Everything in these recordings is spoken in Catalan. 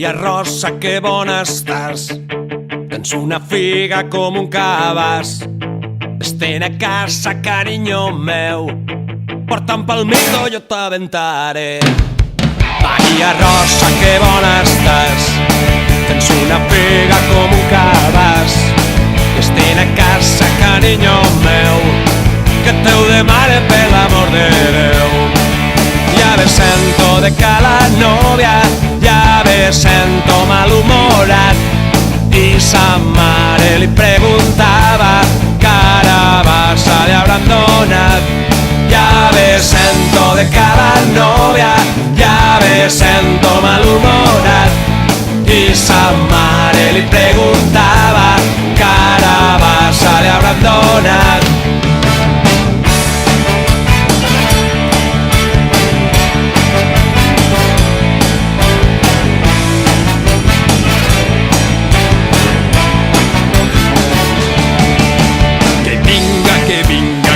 Maria Rosa, que bona estàs. Tens una figa com un cabàs. Vés-te'n a casa, carinyo meu. Porta'm pel mito, jo t'aventaré. Maria Rosa, que bona estàs. Tens una figa com un cabàs. Vés-te'n a casa, carinyo meu, que t'heu de mare per l'amor de Déu. Ja me sento de cala novia, ja me sento malhumorat. I sa mare li preguntava que ara se li hauran donat. Ja me sento de cala novia, ja me sento malhumorat. I sa mare li preguntava que ara se li hauran donat.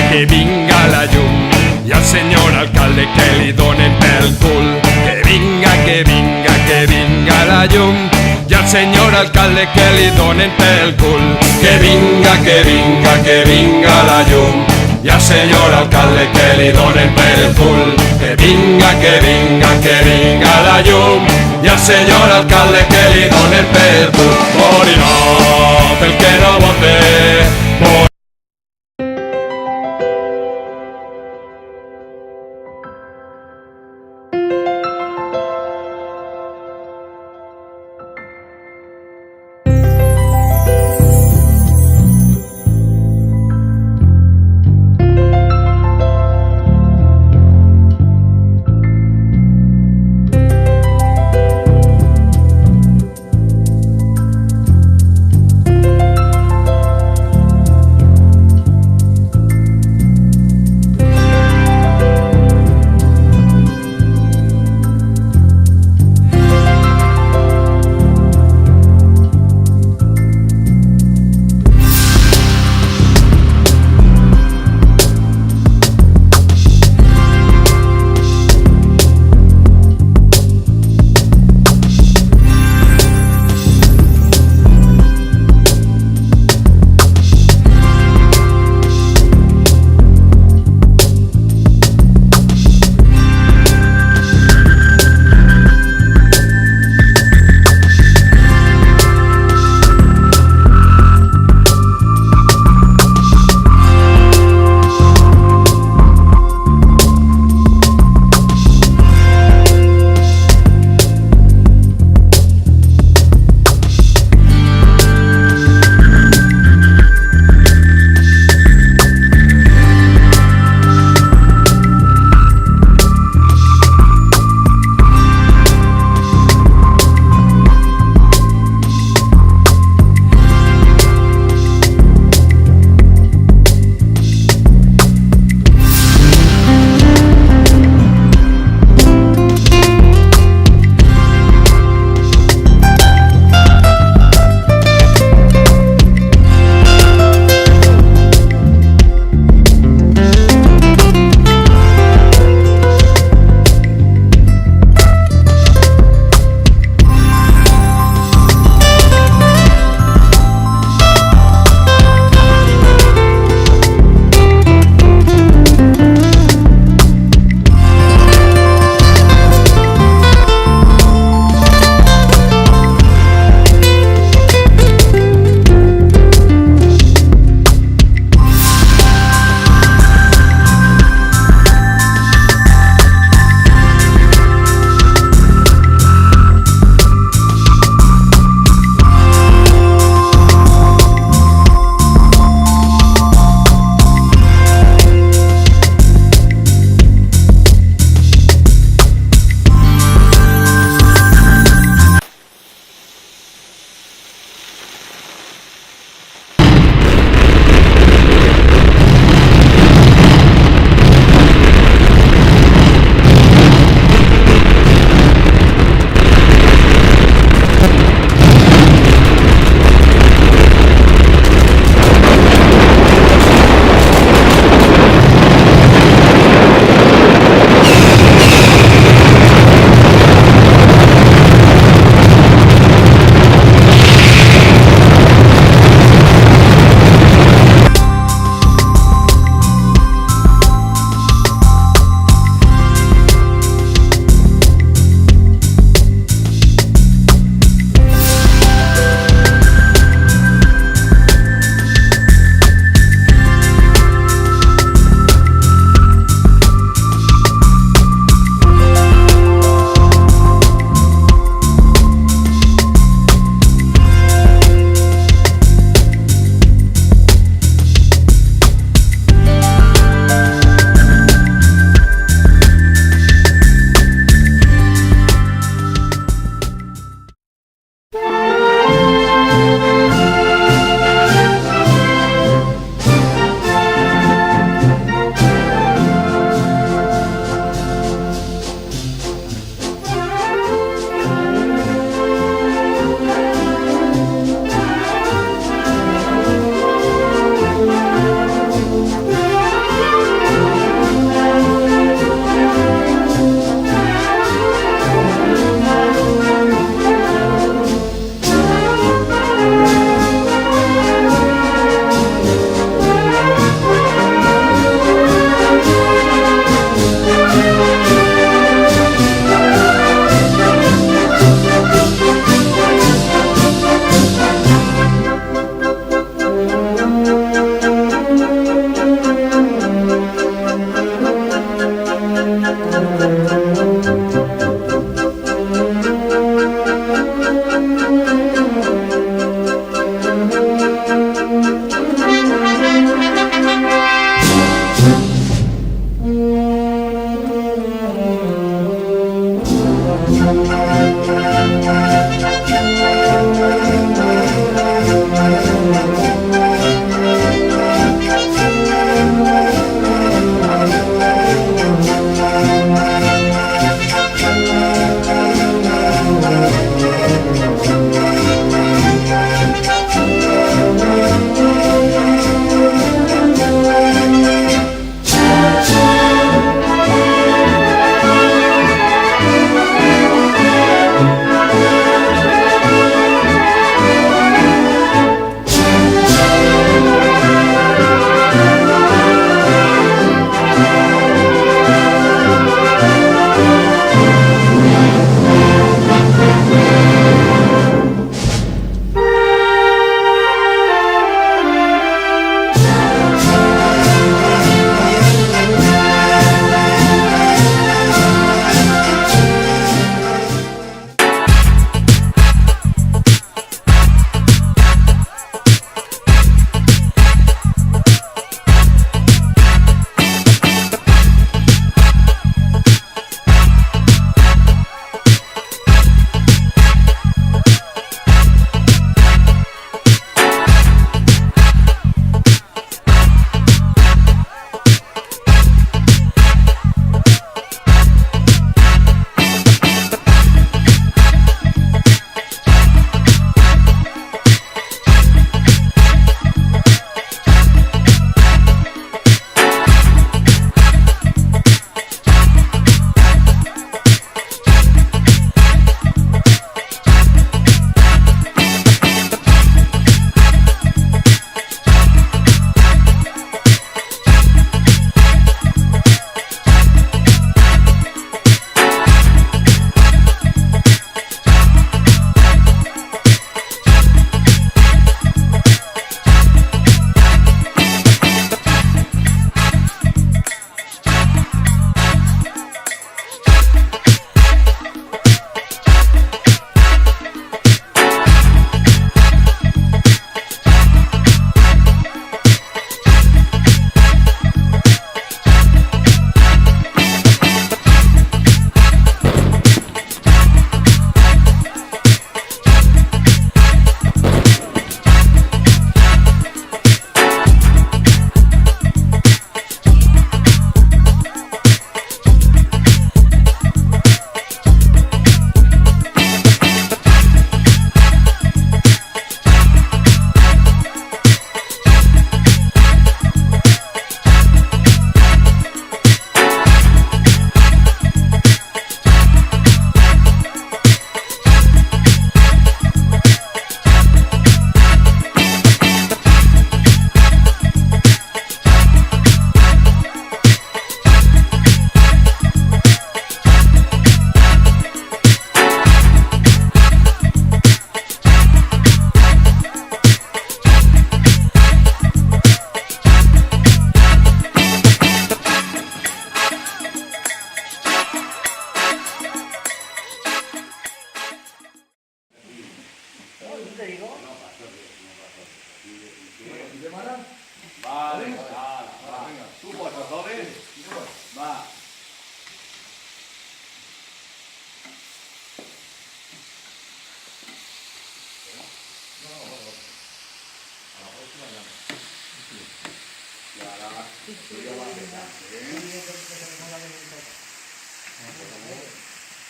Que vinga la llum i al senyor alcalde que li donen pel cul. Que vinga la llum i al senyor alcalde que li donen pel cul. Que vinga la llum i al senyor alcalde que li donen pel cul. Que vinga la llum i al senyor alcalde que li donen pel cul. Morirà pel que no vote.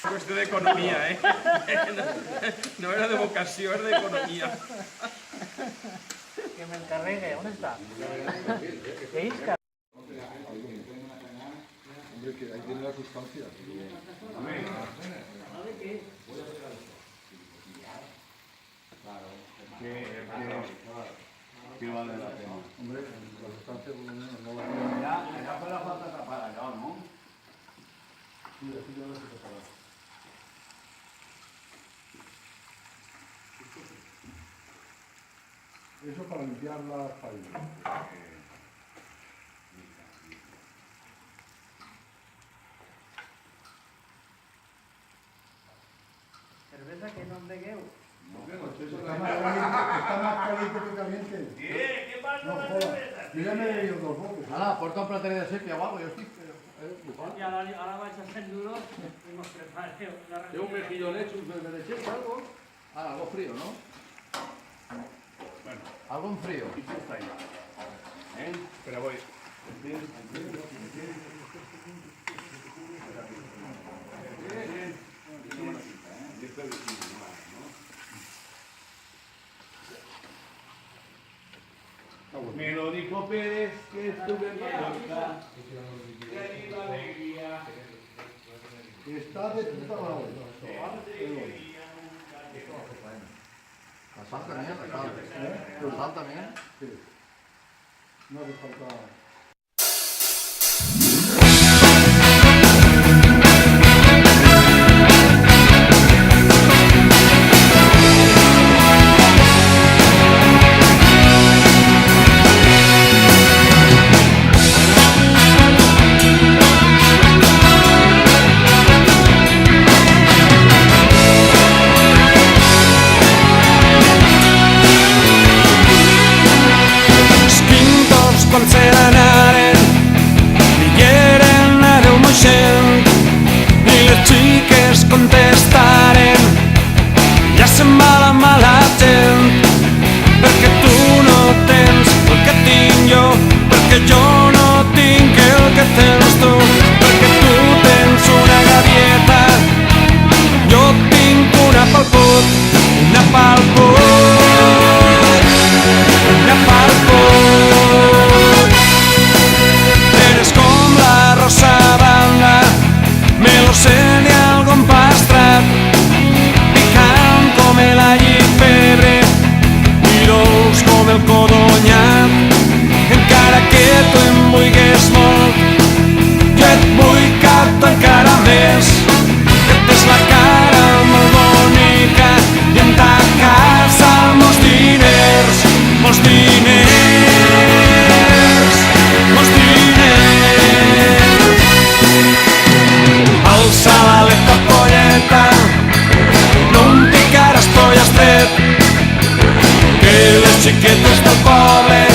Cuestión de economía, ¿eh? No era de vocació, és d'economia. Que m'encarregue, on està? Que isca. Hombre, que ahí tiene la sustancia. ¿Qué vale la pena? Hombre, la sustancia por lo menos no la Ya fue la falta tapar allá, ¿no? Sí, aquí ya no se separa. Eso para limpiar las paredes. Cervesa que no embegueu. Está más caliente que caliente. ¿Qué pasa No con la jodas. cervesa? Yo ya me he bebido 2 botes. Nada, porta un plater de sepia o algo, yo estoy... I ara vaig a Sant Duro i mos prepareu la Té un mejillonet, un berberechés, algo. Ah, algo frío, ¿no? Bueno. Algo en frío. Però voy. Me lo dijo Pérez que estuve en Mallorca. Que allí la alegría. Está de puta madre. La sal también, la sal también. Sí. No hace falta. Quan se n'anaren digueren adeu moixent i les xiques contestaren ja se'n va la mala gent perquè tu no tens el que tinc jo perquè jo no tinc el que tens tu perquè tu tens una gavieta jo tinc una pel put una pel put una pel put. Sabana, me lo sé de algo empastrat, picant com l'all i febre, i dolç com el codonyat. Encara que tu em vulguis molt, jo et vull captar encara més, que tens la cara molt bonica i en ta casa molts diners, molts diners, molts diners. Alça l'aleta polleta, no em picaràs pollastret, que les xiquetes del poble